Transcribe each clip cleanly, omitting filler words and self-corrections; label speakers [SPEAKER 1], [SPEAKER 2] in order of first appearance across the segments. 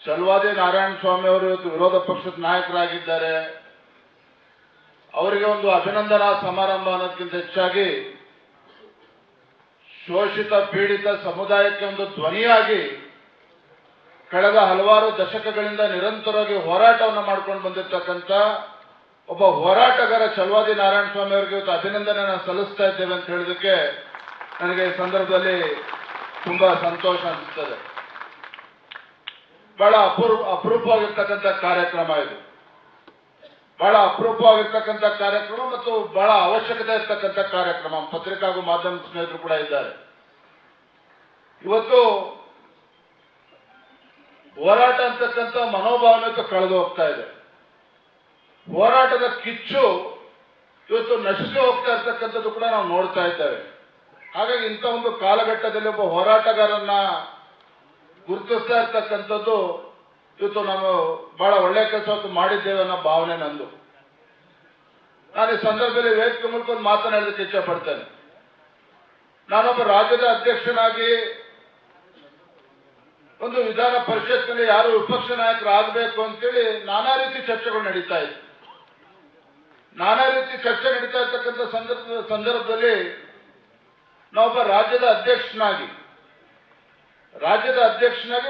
[SPEAKER 1] ಚಲವಾದಿ ನಾರಾಯಣ ಸ್ವಾಮಿ ಅವರು ಇವತ್ತು ವಿರೋಧ ಪಕ್ಷದ ನಾಯಕರಾಗಿದ್ದಾರೆ. ಅವರಿಗೆ ಒಂದು ಅಭಿನಂದನಾ ಸಮಾರಂಭ ಅನ್ನೋದಕ್ಕಿಂತ ಹೆಚ್ಚಾಗಿ ಶೋಷಿತ ಪೀಡಿತ ಸಮುದಾಯಕ್ಕೆ ಒಂದು ಧ್ವನಿಯಾಗಿ ಕಳೆದ ಹಲವಾರು ದಶಕಗಳಿಂದ ನಿರಂತರವಾಗಿ ಹೋರಾಟವನ್ನು ಮಾಡ್ಕೊಂಡು ಬಂದಿರತಕ್ಕಂಥ ಒಬ್ಬ ಹೋರಾಟಗಾರ ಚಲವಾದಿ ನಾರಾಯಣ ಸ್ವಾಮಿ ಅವರಿಗೆ ಇವತ್ತು ಅಭಿನಂದನೆಯನ್ನು ಸಲ್ಲಿಸ್ತಾ ಇದ್ದೇವೆ ಅಂತ ಹೇಳೋದಕ್ಕೆ ನನಗೆ ಈ ಸಂದರ್ಭದಲ್ಲಿ ತುಂಬಾ ಸಂತೋಷ ಅನಿಸುತ್ತದೆ. ಬಹಳ ಅಪರೂಪವಾಗಿರ್ತಕ್ಕಂಥ ಕಾರ್ಯಕ್ರಮ ಇದು. ಬಹಳ ಅಪರೂಪವಾಗಿರ್ತಕ್ಕಂಥ ಕಾರ್ಯಕ್ರಮ ಮತ್ತು ಬಹಳ ಅವಶ್ಯಕತೆ ಇರ್ತಕ್ಕಂಥ ಕಾರ್ಯಕ್ರಮ. ಪತ್ರಿಕಾ ಹಾಗೂ ಮಾಧ್ಯಮ ಸ್ನೇಹಿತರು ಕೂಡ ಇದ್ದಾರೆ. ಇವತ್ತು ಹೋರಾಟ ಅಂತಕ್ಕಂಥ ಮನೋಭಾವನೆ ಕಳೆದು ಹೋಗ್ತಾ ಇದೆ. ಹೋರಾಟದ ಕಿಚ್ಚು ಇವತ್ತು ನಶಿಸಿ ಹೋಗ್ತಾ ಇರ್ತಕ್ಕಂಥದ್ದು ಕೂಡ ನಾವು ನೋಡ್ತಾ ಇದ್ದೇವೆ. ಹಾಗಾಗಿ ಇಂಥ ಒಂದು ಕಾಲಘಟ್ಟದಲ್ಲಿ ಒಬ್ಬ ಹೋರಾಟಗಾರನ್ನ ಗುರುತಿಸ್ತಾ ಇರ್ತಕ್ಕಂಥದ್ದು ಇವತ್ತು ನಾವು ಬಹಳ ಒಳ್ಳೆ ಕೆಲಸ ಮಾಡಿದ್ದೇವೆ ಅನ್ನೋ ಭಾವನೆ ನಂದು. ನಾನು ಈ ಸಂದರ್ಭದಲ್ಲಿ ವೇದಿಕೆ ಮೂಲಕ ಒಂದು ಮಾತನಾಡೋದಕ್ಕೆ ಇಚ್ಛೆ ಪಡ್ತೇನೆ. ನಾನೊಬ್ಬ ರಾಜ್ಯದ ಅಧ್ಯಕ್ಷನಾಗಿ ಒಂದು ವಿಧಾನ ಪರಿಷತ್ನಲ್ಲಿ ಯಾರು ವಿಪಕ್ಷ ನಾಯಕರಾಗಬೇಕು ಅಂತೇಳಿ ನಾನಾ ರೀತಿ ಚರ್ಚೆಗಳು ನಡೀತಾ ಇತ್ತು. ನಾನಾ ರೀತಿ ಚರ್ಚೆ ನಡೀತಾ ಇರ್ತಕ್ಕಂಥ ಸಂದರ್ಭದಲ್ಲಿ ನಾವೊಬ್ಬ ರಾಜ್ಯದ ಅಧ್ಯಕ್ಷನಾಗಿ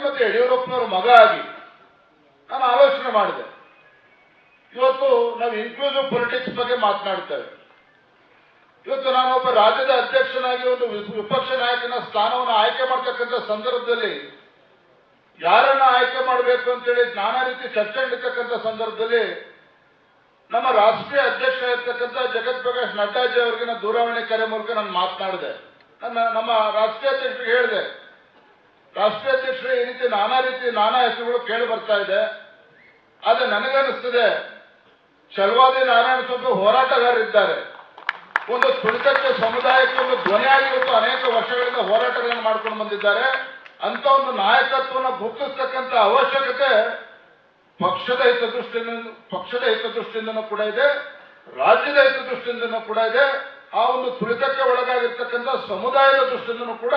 [SPEAKER 1] ಮತ್ತು ಯಡಿಯೂರಪ್ಪನವರ ಮಗ ಆಗಿ ನಾನು ಆಲೋಚನೆ ಮಾಡಿದೆ. ಇವತ್ತು ನಾವು ಇನ್ಕ್ಲೂಸಿವ್ ಪೊಲಿಟಿಕ್ಸ್ ಬಗ್ಗೆ ಮಾತನಾಡ್ತೇವೆ. ಇವತ್ತು ನಾನೊಬ್ಬ ರಾಜ್ಯದ ಅಧ್ಯಕ್ಷನಾಗಿ ಒಂದು ವಿಪಕ್ಷ ನಾಯಕನ ಸ್ಥಾನವನ್ನು ಆಯ್ಕೆ ಮಾಡ್ತಕ್ಕಂಥ ಸಂದರ್ಭದಲ್ಲಿ ಯಾರನ್ನ ಆಯ್ಕೆ ಮಾಡಬೇಕು ಅಂತೇಳಿ ನಾನಾ ರೀತಿ ಚರ್ಚೆ ನಡೀತಕ್ಕಂಥ ಸಂದರ್ಭದಲ್ಲಿ ನಮ್ಮ ರಾಷ್ಟ್ರೀಯ ಅಧ್ಯಕ್ಷ ಇರ್ತಕ್ಕಂಥ ಜಗತ್ ಪ್ರಕಾಶ್ ನಡ್ಡಾಜಿ ಅವರಿಗೆ ನಾನು ದೂರವಾಣಿ ಕರೆ ಮೂಲಕ ನಾನು ಮಾತನಾಡಿದೆ. ನಮ್ಮ ರಾಷ್ಟ್ರೀಯ ಅಧ್ಯಕ್ಷರಿಗೆ ಹೇಳಿದೆ, ರಾಷ್ಟ್ರೀಯ ಅಧ್ಯಕ್ಷರು ಈ ರೀತಿ ನಾನಾ ಹೆಸರುಗಳು ಕೇಳಿ ಬರ್ತಾ ಇದೆ. ಆದ್ರೆ ನನಗನ್ನಿಸ್ತದೆ ಚಲವಾದಿ ನಾರಾಯಣ ಸ್ವಾಮಿ ಹೋರಾಟಗಾರರಿದ್ದಾರೆ. ಒಂದು ತುಳಿತಕ್ಕೆ ಸಮುದಾಯಕ್ಕೆ ಒಂದು ಧ್ವನಿಯಾಗಿ ಇವತ್ತು ಅನೇಕ ವರ್ಷಗಳಿಂದ ಹೋರಾಟಗಳನ್ನು ಮಾಡ್ಕೊಂಡು ಬಂದಿದ್ದಾರೆ. ಅಂತ ಒಂದು ನಾಯಕತ್ವವನ್ನು ಗುರುತಿಸ್ತಕ್ಕಂಥ ಅವಶ್ಯಕತೆ ಪಕ್ಷದ ಹಿತದೃಷ್ಟಿಯಿಂದನೂ ಕೂಡ ಇದೆ, ರಾಜ್ಯದ ಹಿತದೃಷ್ಟಿಯಿಂದನೂ ಕೂಡ ಇದೆ. ಆ ಒಂದು ತುಳಿತಕ್ಕೆ ಒಳಗಾಗಿರ್ತಕ್ಕಂಥ ಸಮುದಾಯದ ದೃಷ್ಟಿಯಿಂದನೂ ಕೂಡ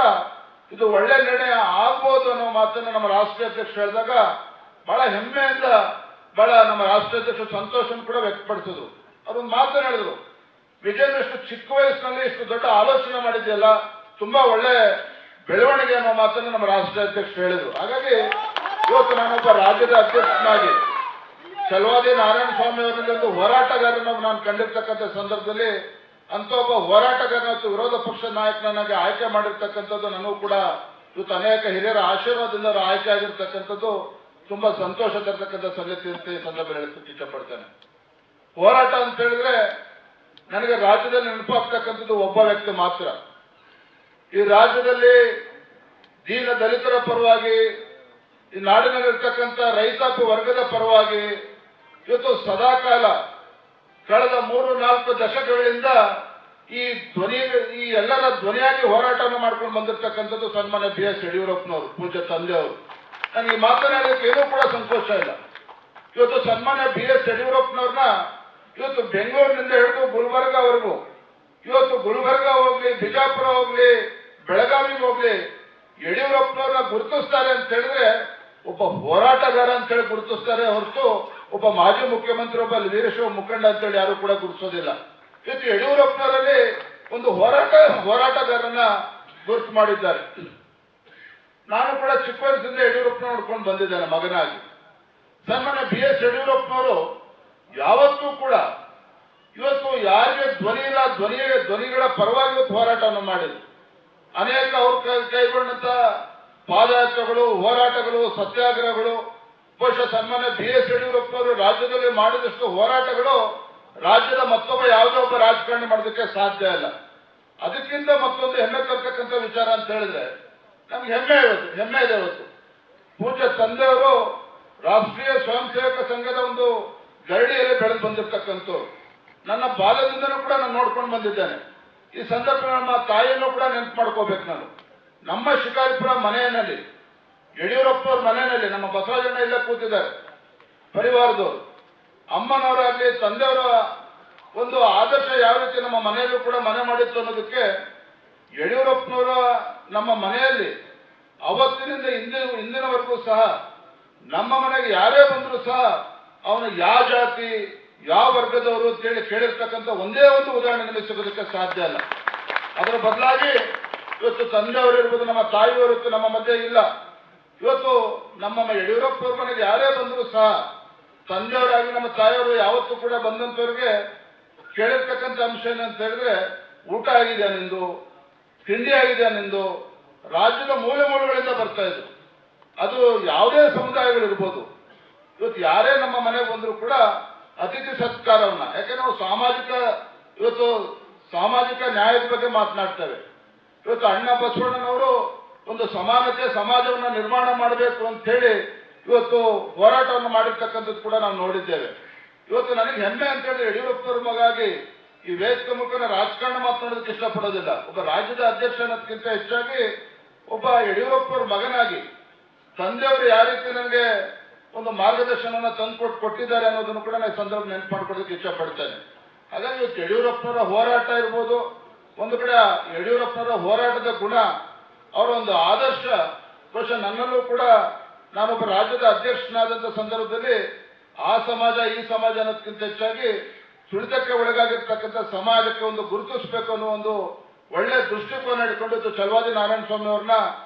[SPEAKER 1] ಇದು ಒಳ್ಳೆ ನಿರ್ಣಯ ಆಗ್ಬೋದು ಅನ್ನೋ ಮಾತನ್ನು ನಮ್ಮ ರಾಷ್ಟ್ರೀಯ ಅಧ್ಯಕ್ಷರು ಹೇಳಿದಾಗ ಬಹಳ ಹೆಮ್ಮೆಯಿಂದ ನಮ್ಮ ರಾಷ್ಟ್ರೀಯ ಅಧ್ಯಕ್ಷರು ಸಂತೋಷವನ್ನು ಕೂಡ ವ್ಯಕ್ತಪಡಿಸಿದ್ರು. ಅವರೊಂದು ಮಾತನಾಡಿದ್ರು, ವಿಜಯನ್ ಇಷ್ಟು ಚಿಕ್ಕ ವಯಸ್ಸಿನಲ್ಲಿ ಇಷ್ಟು ದೊಡ್ಡ ಆಲೋಚನೆ ಮಾಡಿದೆಯಲ್ಲ, ತುಂಬಾ ಒಳ್ಳೆ ಬೆಳವಣಿಗೆ ಅನ್ನೋ ಮಾತನ್ನು ನಮ್ಮ ರಾಷ್ಟ್ರೀಯ ಅಧ್ಯಕ್ಷರು ಹೇಳಿದ್ರು. ಹಾಗಾಗಿ ಇವತ್ತು ನಾನೊಬ್ಬ ರಾಜ್ಯದ ಅಧ್ಯಕ್ಷನಾಗಿ ಚಲವಾದಿ ನಾರಾಯಣ ಸ್ವಾಮಿ ಅವರಲ್ಲಿ ಒಂದು ಹೋರಾಟಗಾರನ ನಾನು ಕಂಡಿರ್ತಕ್ಕಂಥ ಸಂದರ್ಭದಲ್ಲಿ ಅಂತ ಒಬ್ಬ ಹೋರಾಟಗಾರನ ವಿರೋಧ ಪಕ್ಷದ ನಾಯಕನಾಗಿ ಆಯ್ಕೆ ಮಾಡಿರ್ತಕ್ಕಂಥದ್ದು ನನಗೂ ಕೂಡ ಇವತ್ತು ಅನೇಕ ಹಿರಿಯರ ಆಶೀರ್ವಾದದಿಂದ ಆಯ್ಕೆ ಆಗಿರ್ತಕ್ಕಂಥದ್ದು ತುಂಬಾ ಸಂತೋಷ ತರ್ತಕ್ಕಂಥ ಸಂಗತಿ ಅಂತ ಈ ಸಂದರ್ಭದಲ್ಲಿ ಹೇಳಕ್ಕೆ ಇಷ್ಟಪಡ್ತೇನೆ. ಹೋರಾಟ ಅಂತ ಹೇಳಿದ್ರೆ ನನಗೆ ರಾಜ್ಯದಲ್ಲಿ ನೆನಪಾಗ್ತಕ್ಕಂಥದ್ದು ಒಬ್ಬ ವ್ಯಕ್ತಿ ಮಾತ್ರ. ಈ ರಾಜ್ಯದಲ್ಲಿ ದೀನ ದಲಿತರ ಪರವಾಗಿ, ಈ ನಾಡಿನಲ್ಲಿರ್ತಕ್ಕಂಥ ರೈತಾಪಿ ವರ್ಗದ ಪರವಾಗಿ ಇವತ್ತು ಸದಾಕಾಲ ಕಳೆದ 3-4 ದಶಕಗಳಿಂದ ಈ ಎಲ್ಲರ ಧ್ವನಿಯಾಗಿ ಹೋರಾಟವನ್ನು ಮಾಡ್ಕೊಂಡು ಬಂದಿರತಕ್ಕಂಥದ್ದು ಸನ್ಮಾನ್ಯ BS ಯಡಿಯೂರಪ್ಪನವರು, ಪೂಜ್ಯ ತಂದೆಯವರು. ನನಗೆ ಮಾತನಾಡೋದಕ್ಕೆ ಏನೂ ಕೂಡ ಸಂಕೋಚ ಇಲ್ಲ. ಇವತ್ತು ಸನ್ಮಾನ್ಯ BS ಯಡಿಯೂರಪ್ಪನವ್ರನ್ನ ಇವತ್ತು ಬೆಂಗಳೂರಿನಿಂದ ಹಿಡಿದು ಗುಲ್ಬರ್ಗಾವರೆಗೂ, ಇವತ್ತು ಗುಲ್ಬರ್ಗಾ ಹೋಗ್ಲಿ, ಬಿಜಾಪುರ ಹೋಗ್ಲಿ, ಬೆಳಗಾವಿಗೆ ಹೋಗ್ಲಿ, ಯಡಿಯೂರಪ್ಪನವ್ರನ್ನ ಗುರುತಿಸ್ತಾರೆ ಅಂತ ಹೇಳಿದ್ರೆ ಒಬ್ಬ ಹೋರಾಟಗಾರ ಅಂತ ಹೇಳಿ ಗುರುತಿಸ್ತಾರೆ ಹೊರತು ಒಬ್ಬ ಮಾಜಿ ಮುಖ್ಯಮಂತ್ರಿ, ಒಬ್ಬ ವೀರಶೈವ ಮುಖಂಡ ಅಂತೇಳಿ ಯಾರು ಕೂಡ ಗುರುತಿಸೋದಿಲ್ಲ. ಇವತ್ತು ಯಡಿಯೂರಪ್ಪನವರಲ್ಲಿ ಒಂದು ಹೋರಾಟಗಾರನ ಗುರುತು ಮಾಡಿದ್ದಾರೆ. ನಾನು ಕೂಡ ಚಿಕ್ಕ ವಯಸ್ಸಿಂದ ಯಡಿಯೂರಪ್ಪನ ನೋಡ್ಕೊಂಡು ಬಂದಿದ್ದೇನೆ ಮಗನಾಗಿ. ಸನ್ಮಾನ್ಯ BS ಯಡಿಯೂರಪ್ಪನವರು ಯಾವತ್ತೂ ಕೂಡ ಇವತ್ತು ಯಾರಿಗೆ ಧ್ವನಿ ಇಲ್ಲ, ಧ್ವನಿಗಳ ಪರವಾಗಿ ಇವತ್ತು ಹೋರಾಟವನ್ನು ಮಾಡಿದ್ರು. ಅನೇಕ ಅವರು ಕೈಗೊಂಡಂತ ಪಾದಯಾತ್ರೆಗಳು, ಹೋರಾಟಗಳು, ಸತ್ಯಾಗ್ರಹಗಳು, ಬಹುಶಃ ಸನ್ಮಾನ್ಯ BS ಯಡಿಯೂರಪ್ಪನವರು ರಾಜ್ಯದಲ್ಲಿ ಮಾಡಿದಷ್ಟು ಹೋರಾಟಗಳು ರಾಜ್ಯದ ಮತ್ತೊಬ್ಬ ಯಾವುದೋ ಒಬ್ಬ ರಾಜಕಾರಣಿ ಮಾಡೋದಕ್ಕೆ ಸಾಧ್ಯ ಇಲ್ಲ. ಅದಕ್ಕಿಂತ ಮತ್ತೊಂದು ಹೆಮ್ಮೆ ತರ್ತಕ್ಕಂಥ ವಿಚಾರ ಅಂತ ಹೇಳಿದ್ರೆ ನಮ್ಗೆ ಹೆಮ್ಮೆ ಇದೆ. ಇವತ್ತು ಪೂಜ್ಯ ತಂದೆಯವರು ರಾಷ್ಟ್ರೀಯ ಸ್ವಯಂ ಸೇವಕ ಸಂಘದ ಒಂದು ಗರಡಿಯಲ್ಲಿ ಬೆಳೆದು ಬಂದಿರತಕ್ಕಂಥವ್ರು. ನನ್ನ ಬಾಲ್ಯದಿಂದನೂ ಕೂಡ ನಾನು ನೋಡ್ಕೊಂಡು ಬಂದಿದ್ದೇನೆ. ಈ ಸಂದರ್ಭ ನಮ್ಮ ತಾಯಿಯನ್ನು ಕೂಡ ನೆನಪು ಮಾಡ್ಕೋಬೇಕು ನಾನು. ನಮ್ಮ ಶಿಕಾರಿಪುರ ಮನೆಯಲ್ಲಿ, ಯಡಿಯೂರಪ್ಪನವ್ರ ಮನೆಯಲ್ಲಿ ನಮ್ಮ ಬಸವರಾಜಣ್ಣ ಇಲ್ಲೇ ಕೂತಿದ್ದಾರೆ, ಪರಿವಾರದವರು, ಅಮ್ಮನವರಾಗಲಿ ತಂದೆಯವರ ಒಂದು ಆದರ್ಶ ಯಾವ ರೀತಿ ನಮ್ಮ ಮನೆಯಲ್ಲೂ ಕೂಡ ಮನೆ ಮಾಡಿತ್ತು ಅನ್ನೋದಕ್ಕೆ ಯಡಿಯೂರಪ್ಪನವರ ನಮ್ಮ ಮನೆಯಲ್ಲಿ ಅವತ್ತಿನಿಂದ ಇಂದಿನವರೆಗೂ ಸಹ ನಮ್ಮ ಮನೆಗೆ ಯಾರೇ ಬಂದರೂ ಸಹ ಅವನು ಯಾವ ಜಾತಿ ಯಾವ ವರ್ಗದವರು ಅಂತೇಳಿ ಕೇಳಿರ್ತಕ್ಕಂಥ ಒಂದೇ ಒಂದು ಉದಾಹರಣೆ ನಮಗೆ ಸಿಗೋದಕ್ಕೆ ಸಾಧ್ಯ ಇಲ್ಲ. ಅದರ ಬದಲಾಗಿ ಇವತ್ತು ತಂದೆಯವರು ಇರ್ಬೋದು, ನಮ್ಮ ತಾಯಿಯವರು ನಮ್ಮ ಮಧ್ಯೆ ಇಲ್ಲ. ಇವತ್ತು ನಮ್ಮ ಯಡಿಯೂರಪ್ಪವ್ರ ಮನೆಗೆ ಯಾರೇ ಬಂದರೂ ಸಹ ತಂದೆಯವರಾಗಿ ನಮ್ಮ ತಾಯಿಯವರು ಯಾವತ್ತೂ ಕೂಡ ಬಂದಂಥವ್ರಿಗೆ ಕೇಳಿರ್ತಕ್ಕಂಥ ಅಂಶ ಏನಂತ ಹೇಳಿದ್ರೆ, ಊಟ ಆಗಿದೆಯಾ ನಿಂದು, ತಿಂಡಿ ಆಗಿದೆಯಾ ನಿಂದು. ರಾಜ್ಯದ ಮೂಲೆ ಮೂಲೆಗಳಿಂದ ಬರ್ತಾ ಇದ್ರು. ಅದು ಯಾವುದೇ ಸಮುದಾಯಗಳಿರ್ಬೋದು. ಇವತ್ತು ಯಾರೇ ನಮ್ಮ ಮನೆಗೆ ಬಂದರೂ ಕೂಡ ಅತಿಥಿ ಸತ್ಕಾರವನ್ನ, ಯಾಕೆಂದ್ರೆ ನಾವು ಇವತ್ತು ಸಾಮಾಜಿಕ ನ್ಯಾಯದ ಬಗ್ಗೆ ಮಾತನಾಡ್ತೇವೆ. ಇವತ್ತು ಅಣ್ಣ ಬಸವಣ್ಣನವರು ಒಂದು ಸಮಾನತೆ ಸಮಾಜವನ್ನ ನಿರ್ಮಾಣ ಮಾಡಬೇಕು ಅಂತ ಹೇಳಿ ಇವತ್ತು ಹೋರಾಟವನ್ನು ಮಾಡಿರ್ತಕ್ಕಂಥದ್ದು ಕೂಡ ನಾವು ನೋಡಿದ್ದೇವೆ. ಇವತ್ತು ನನಗೆ ಹೆಮ್ಮೆ ಅಂತ ಹೇಳಿದ್ರೆ, ಯಡಿಯೂರಪ್ಪರ ಮಗಾಗಿ ಈ ವೇದಿಕೆ ಮುಖೇನ ರಾಜಕಾರಣ ಮಾತನಾಡೋದಕ್ಕೆ ಇಷ್ಟಪಡೋದಿಲ್ಲ. ಒಬ್ಬ ರಾಜ್ಯದ ಅಧ್ಯಕ್ಷ ಅನ್ನೋದಕ್ಕಿಂತ ಹೆಚ್ಚಾಗಿ ಒಬ್ಬ ಯಡಿಯೂರಪ್ಪರ ಮಗನಾಗಿ ತಂದೆಯವರು ಯಾವ ರೀತಿ ನನಗೆ ಒಂದು ಮಾರ್ಗದರ್ಶನವನ್ನು ಕೊಟ್ಟಿದ್ದಾರೆ ಅನ್ನೋದನ್ನು ಕೂಡ ನಾನು ಸಂದರ್ಭ ನೆನಪು ಮಾಡ್ಕೊಳ್ಳೋದಕ್ಕೆ ಇಷ್ಟಪಡ್ತೇನೆ. ಹಾಗಾಗಿ ಇವತ್ತು ಯಡಿಯೂರಪ್ಪನವರ ಹೋರಾಟ ಇರ್ಬೋದು, ಒಂದು ಕಡೆ ಯಡಿಯೂರಪ್ಪನವರ ಹೋರಾಟದ ಗುಣ, ಅವರ ಒಂದು ಆದರ್ಶ ಬಹುಶಃ ನನ್ನಲ್ಲೂ ಕೂಡ ನಾನೊಬ್ಬ ರಾಜ್ಯದ ಅಧ್ಯಕ್ಷನಾದಂಥ ಸಂದರ್ಭದಲ್ಲಿ ಆ ಸಮಾಜ ಈ ಸಮಾಜ ಅನ್ನೋದಕ್ಕಿಂತ ಹೆಚ್ಚಾಗಿ ತುಳಿತಕ್ಕೆ ಒಳಗಾಗಿರ್ತಕ್ಕಂಥ ಸಮಾಜಕ್ಕೆ ಒಂದು ಗುರುತಿಸಬೇಕು ಅನ್ನೋ ಒಂದು ಒಳ್ಳೆ ದೃಷ್ಟಿಕೋನ ಇಟ್ಕೊಂಡಿದ್ದು ಛಲವಾದಿ ನಾರಾಯಣ ಸ್ವಾಮಿ ಅವ್ರನ್ನ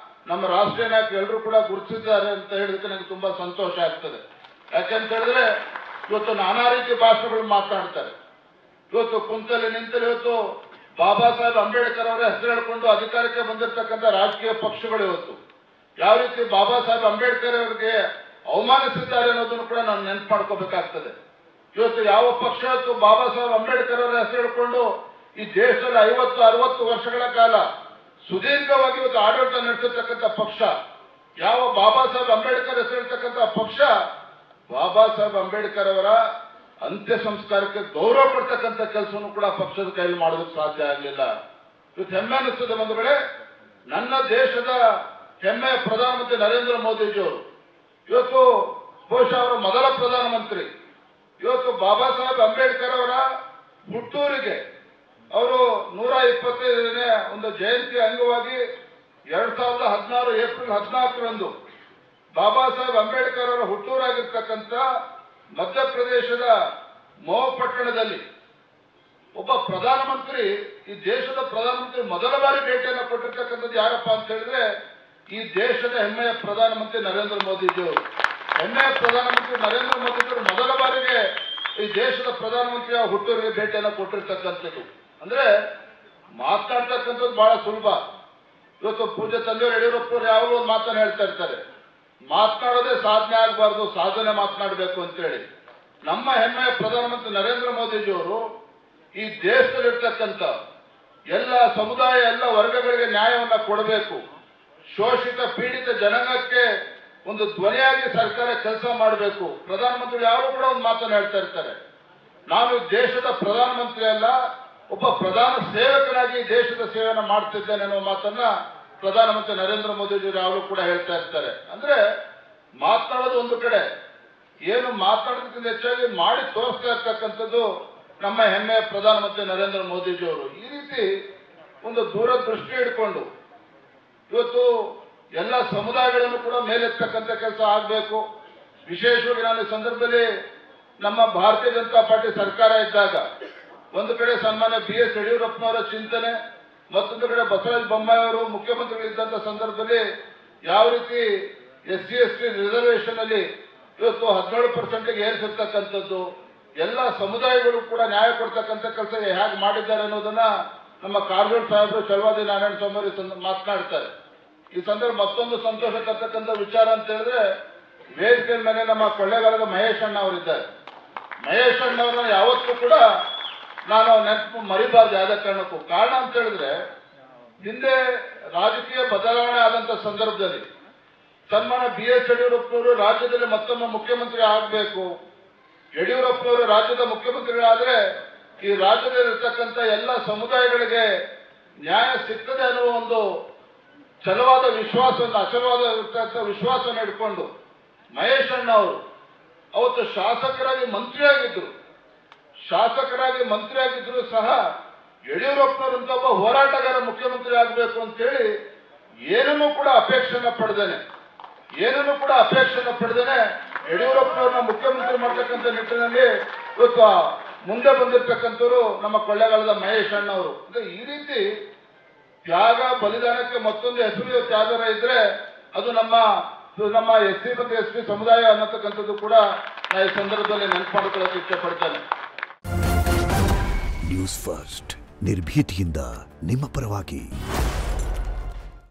[SPEAKER 1] ನಮ್ಮ ರಾಷ್ಟ್ರೀಯ ನಾಯಕರು ಎಲ್ಲರೂ ಕೂಡ ಗುರುತಿಸಿದ್ದಾರೆ ಅಂತ ಹೇಳಿದಕ್ಕೆ ನನಗೆ ತುಂಬಾ ಸಂತೋಷ ಆಗ್ತದೆ. ಯಾಕೆಂತ ಹೇಳಿದ್ರೆ ಇವತ್ತು ನಾನಾ ರೀತಿ ಭಾಷೆಗಳು ಮಾತನಾಡ್ತಾರೆ. ಇವತ್ತು ಕುಂತಲ್ಲಿ ನಿಂತಲ್ಲಿ ಇವತ್ತು ಬಾಬಾ ಸಾಹೇಬ್ ಅಂಬೇಡ್ಕರ್ ಅವರ ಹೆಸರು ಹೇಳಿಕೊಂಡು ಅಧಿಕಾರಕ್ಕೆ ಬಂದಿರತಕ್ಕಂಥ ರಾಜಕೀಯ ಪಕ್ಷಗಳು ಇವತ್ತು ಯಾವ ರೀತಿ ಬಾಬಾ ಸಾಹೇಬ್ ಅಂಬೇಡ್ಕರ್ ಅವರಿಗೆ ಅವಮಾನಿಸಿದ್ದಾರೆ ಅನ್ನೋದನ್ನು ಕೂಡ ನಾನು ನೆನಪು ಮಾಡ್ಕೋಬೇಕಾಗ್ತದೆ. ಇವತ್ತು ಯಾವ ಪಕ್ಷ ಇವತ್ತು ಬಾಬಾ ಸಾಹೇಬ್ ಅಂಬೇಡ್ಕರ್ ಅವರ ಹೆಸರು ಹೇಳಿಕೊಂಡು ಈ ದೇಶದಲ್ಲಿ 50-60 ವರ್ಷಗಳ ಕಾಲ ಸುದೀರ್ಘವಾಗಿ ಇವತ್ತು ಆಡಳಿತ ನಡೆಸಿರ್ತಕ್ಕಂಥ ಪಕ್ಷ ಯಾವ ಬಾಬಾ ಸಾಹೇಬ್ ಅಂಬೇಡ್ಕರ್ ಹೆಸರಿರ್ತಕ್ಕಂಥ ಪಕ್ಷ, ಬಾಬಾ ಸಾಹೇಬ್ ಅಂಬೇಡ್ಕರ್ ಅವರ ಅಂತ್ಯ ಸಂಸ್ಕಾರಕ್ಕೆ ಗೌರವ ಕೊಡ್ತಕ್ಕಂಥ ಕೆಲಸವನ್ನು ಕೂಡ ಪಕ್ಷದ ಕೈಯಲ್ಲಿ ಮಾಡೋದಕ್ಕೆ ಸಾಧ್ಯ ಆಗಲಿಲ್ಲ. ಇವತ್ತು ಹೆಮ್ಮೆ ಅನಿಸ್ತದೆ ಬಂಧುಗಳೇ, ನನ್ನ ದೇಶದ ಹೆಮ್ಮೆಯ ಪ್ರಧಾನಮಂತ್ರಿ ನರೇಂದ್ರ ಮೋದಿಜಿಯವರು ಇವತ್ತು ಬಹುಶಃ ಅವರ ಮೊದಲ ಪ್ರಧಾನಮಂತ್ರಿ. ಇವತ್ತು ಬಾಬಾ ಸಾಹೇಬ್ ಅಂಬೇಡ್ಕರ್ ಅವರ ಹುಟ್ಟೂರಿಗೆ ಅವರು 125ನೇ ಒಂದು ಜಯಂತಿ ಅಂಗವಾಗಿ 2016 ಏಪ್ರಿಲ್ 14ರಂದು ಬಾಬಾ ಸಾಹೇಬ್ ಅಂಬೇಡ್ಕರ್ ಅವರ ಹುಟ್ಟೂರಾಗಿರ್ತಕ್ಕಂಥ ಮಧ್ಯಪ್ರದೇಶದ ಮಹೋ ಪಟ್ಟಣದಲ್ಲಿ ಒಬ್ಬ ಪ್ರಧಾನಮಂತ್ರಿ, ಈ ದೇಶದ ಪ್ರಧಾನಮಂತ್ರಿ ಮೊದಲ ಬಾರಿ ಭೇಟಿಯನ್ನು ಕೊಟ್ಟಿರ್ತಕ್ಕಂಥದ್ದು ಯಾರಪ್ಪ ಅಂತ ಹೇಳಿದ್ರೆ ಈ ದೇಶದ ಹೆಮ್ಮೆಯ ಪ್ರಧಾನಮಂತ್ರಿ ನರೇಂದ್ರ ಮೋದಿಜಿಯವರು. ಹೆಮ್ಮೆಯ ಪ್ರಧಾನಮಂತ್ರಿ ನರೇಂದ್ರ ಮೋದಿಜಿಯವರು ಮೊದಲ ಬಾರಿಗೆ ಈ ದೇಶದ ಪ್ರಧಾನಮಂತ್ರಿಯ ಹುಟ್ಟೂರಿಗೆ ಭೇಟಿಯನ್ನು ಕೊಟ್ಟಿರ್ತಕ್ಕಂಥದ್ದು. ಅಂದ್ರೆ ಮಾತನಾಡ್ತಕ್ಕಂಥದ್ದು ಬಹಳ ಸುಲಭ. ಇವತ್ತು ಪೂಜ್ಯ ತಂದೆಯವರು ಯಡಿಯೂರಪ್ಪರು ಯಾವಾಗಲೂ ಒಂದು ಮಾತನ್ನು ಹೇಳ್ತಾ ಇರ್ತಾರೆ, ಮಾತನಾಡೋದೇ ಸಾಧನೆ ಆಗಬಾರ್ದು, ಸಾಧನೆ ಮಾತನಾಡಬೇಕು ಅಂತೇಳಿ. ನಮ್ಮ ಹೆಮ್ಮೆಯ ಪ್ರಧಾನಮಂತ್ರಿ ನರೇಂದ್ರ ಮೋದಿಜಿಯವರು ಈ ದೇಶದಲ್ಲಿರ್ತಕ್ಕಂಥ ಎಲ್ಲ ಸಮುದಾಯ ಎಲ್ಲ ವರ್ಗಗಳಿಗೆ ನ್ಯಾಯವನ್ನು ಕೊಡಬೇಕು, ಶೋಷಿತ ಪೀಡಿತ ಜನಾಂಗಕ್ಕೆ ಒಂದು ಧ್ವನಿಯಾಗಿ ಸರ್ಕಾರ ಕೆಲಸ ಮಾಡಬೇಕು. ಪ್ರಧಾನಮಂತ್ರಿ ಯಾರು ಕೂಡ ಒಂದು ಮಾತನ್ನು ಹೇಳ್ತಾ ಇರ್ತಾರೆ, ನಾನು ದೇಶದ ಪ್ರಧಾನಮಂತ್ರಿ ಅಲ್ಲ, ಒಬ್ಬ ಪ್ರಧಾನ ಸೇವಕನಾಗಿ ದೇಶದ ಸೇವೆಯನ್ನು ಮಾಡ್ತಿದ್ದೇನೆ ಅನ್ನೋ ಮಾತನ್ನ ಪ್ರಧಾನಮಂತ್ರಿ ನರೇಂದ್ರ ಮೋದಿಜಿಯವರು ಯಾವಾಗಲೂ ಕೂಡ ಹೇಳ್ತಾ ಇರ್ತಾರೆ. ಅಂದ್ರೆ ಮಾತನಾಡೋದು ಒಂದು ಕಡೆ, ಏನು ಮಾತನಾಡೋದಕ್ಕಿಂತ ಹೆಚ್ಚಾಗಿ ಮಾಡಿ ತೋರಿಸ್ತಾ ಇರ್ತಕ್ಕಂಥದ್ದು ನಮ್ಮ ಹೆಮ್ಮೆಯ ಪ್ರಧಾನಮಂತ್ರಿ ನರೇಂದ್ರ ಮೋದಿಜಿಯವರು. ಈ ರೀತಿ ಒಂದು ದೂರದೃಷ್ಟಿ ಇಟ್ಕೊಂಡು ಇವತ್ತು ಎಲ್ಲ ಸಮುದಾಯಗಳನ್ನು ಕೂಡ ಮೇಲೆತ್ತಕ್ಕಂಥ ಕೆಲಸ ಆಗಬೇಕು. ವಿಶೇಷವಾಗಿ ನಾನು ಈ ಸಂದರ್ಭದಲ್ಲಿ ನಮ್ಮ ಭಾರತೀಯ ಜನತಾ ಪಾರ್ಟಿ ಸರ್ಕಾರ ಇದ್ದಾಗ ಒಂದು ಕಡೆ ಸನ್ಮಾನ್ಯ BS ಯಡಿಯೂರಪ್ಪನವರ ಚಿಂತನೆ, ಮತ್ತೊಂದು ಕಡೆ ಬಸವರಾಜ ಬೊಮ್ಮಾಯಿ ಅವರು ಮುಖ್ಯಮಂತ್ರಿಗಳಿದ್ದಂಥ ಸಂದರ್ಭದಲ್ಲಿ ಯಾವ ರೀತಿ SC/ST ರಿಸರ್ವೇಶನ್ ಅಲ್ಲಿ ಇವತ್ತು 17% ಏರಿಸಿರ್ತಕ್ಕಂಥದ್ದು, ಎಲ್ಲ ಸಮುದಾಯಗಳು ಕೂಡ ನ್ಯಾಯ ಕೊಡ್ತಕ್ಕಂಥ ಕೆಲಸ ಹೇಗೆ ಮಾಡಿದ್ದಾರೆ ಅನ್ನೋದನ್ನ ನಮ್ಮ ಕಾರಜೋಳ ಸಾಹೇಬರು ಛಲವಾದಿ ನಾರಾಯಣ ಸ್ವಾಮಿ ಅವರು ಮಾತನಾಡ್ತಾರೆ. ಈ ಸಂದರ್ಭ ಮತ್ತೊಂದು ಸಂತೋಷ ತರ್ತಕ್ಕಂಥ ವಿಚಾರ ಅಂತ ಹೇಳಿದ್ರೆ, ವೇದಿಕೆ ಮೇಲೆ ನಮ್ಮ ಕೊಳ್ಳೇಗಾಲದ ಮಹೇಶ್ ಅಣ್ಣ ಅವರಿದ್ದಾರೆ. ಮಹೇಶ್ ಅಣ್ಣವ್ರನ್ನ ಯಾವತ್ತೂ ಕೂಡ ನಾನು ನೆನಪು ಮರಿಬಾರ್ದು ಯಾವುದೇ ಕಾರಣಕ್ಕೂ. ಕಾರಣ ಅಂತ ಹೇಳಿದ್ರೆ, ಹಿಂದೆ ರಾಜಕೀಯ ಬದಲಾವಣೆ ಆದಂತ ಸಂದರ್ಭದಲ್ಲಿ ಸನ್ಮಾನ BS ಯಡಿಯೂರಪ್ಪನವರು ರಾಜ್ಯದಲ್ಲಿ ಮತ್ತೊಮ್ಮೆ ಮುಖ್ಯಮಂತ್ರಿ ಆಗಬೇಕು, ಯಡಿಯೂರಪ್ಪನವರು ರಾಜ್ಯದ ಮುಖ್ಯಮಂತ್ರಿಗಳಾದ್ರೆ ಈ ರಾಜ್ಯದಲ್ಲಿರ್ತಕ್ಕಂಥ ಎಲ್ಲ ಸಮುದಾಯಗಳಿಗೆ ನ್ಯಾಯ ಸಿಗ್ತದೆ ಅನ್ನುವ ಒಂದು ಛಲವಾದ ವಿಶ್ವಾಸವನ್ನು, ಅಚಲವಾದ ವಿಶ್ವಾಸವನ್ನು ಇಟ್ಕೊಂಡು ಮಹೇಶ್ ಅಣ್ಣ ಅವರು ಅವತ್ತು ಶಾಸಕರಾಗಿ ಮಂತ್ರಿಯಾಗಿದ್ರು ಸಹ ಯಡಿಯೂರಪ್ಪನವರಂತ ಒಬ್ಬ ಹೋರಾಟಗಾರ ಮುಖ್ಯಮಂತ್ರಿ ಆಗಬೇಕು ಅಂತೇಳಿ ಏನನ್ನೂ ಕೂಡ ಅಪೇಕ್ಷೆನ ಪಡೆದೇನೆ ಯಡಿಯೂರಪ್ಪನವ್ರನ್ನ ಮುಖ್ಯಮಂತ್ರಿ ಮಾಡ್ತಕ್ಕಂಥ ನಿಟ್ಟಿನಲ್ಲಿ ಇವತ್ತು ಮುಂದೆ ಬಂದಿರತಕ್ಕಂಥವ್ರು ನಮ್ಮ ಕೊಳ್ಳೇಗಾಲದ ಮಹೇಶ್ ಅಣ್ಣವರು. ಅಂದ್ರೆ ಈ ರೀತಿ ತ್ಯಾಗ ಬಲಿದಾನಕ್ಕೆ ಮತ್ತೊಂದು ಹೆಸರು ತ್ಯಾಗರ ಇದ್ರೆ ಅದು ನಮ್ಮ SC ಮತ್ತು ST ಸಮುದಾಯ ಅನ್ನತಕ್ಕಂಥದ್ದು ಕೂಡ ನಾನು ಈ ಸಂದರ್ಭದಲ್ಲಿ ನೆನಪು ಮಾಡಿಕೊಳ್ಳೋಕೆ ಇಚ್ಛೆ ಪಡ್ತೇನೆ.
[SPEAKER 2] ನ್ಯೂಸ್ ಫಸ್ಟ್ ನಿರ್ಭೀತಿಯಿಂದ ನಿಮ್ಮ ಪರವಾಗಿ.